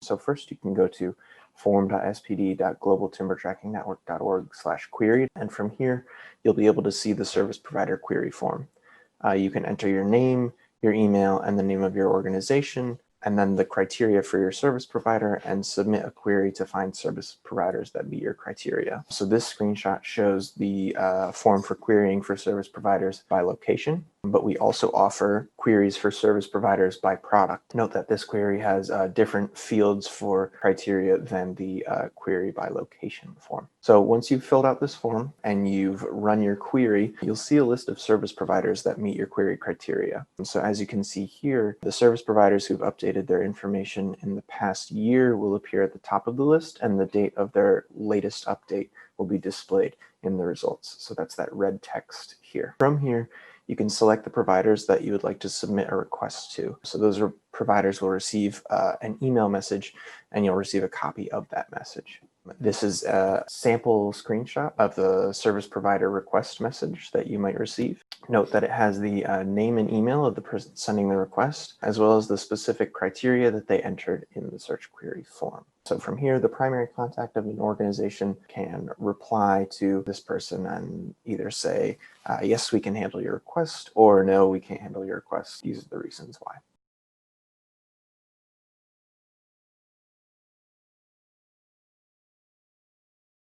So first you can go to form.spd.globaltimbertrackingnetwork.org/query, and from here you'll be able to see the service provider query form. You can enter your name, your email, and the name of your organization, and then the criteria for your service provider, and submit a query to find service providers that meet your criteria. So this screenshot shows the form for querying for service providers by location, but we also offer queries for service providers by product. Note that this query has different fields for criteria than the query by location form. So once you've filled out this form and you've run your query, you'll see a list of service providers that meet your query criteria. And so as you can see here, the service providers who've updated their information in the past year will appear at the top of the list, and the date of their latest update will be displayed in the results. So that's that red text here. From here, you can select the providers that you would like to submit a request to. So those providers will receive an email message, and you'll receive a copy of that message. This is a sample screenshot of the service provider request message that you might receive. Note that it has the name and email of the person sending the request, as well as the specific criteria that they entered in the search query form. So from here, the primary contact of an organization can reply to this person and either say, yes, we can handle your request, or no, we can't handle your request. These are the reasons why.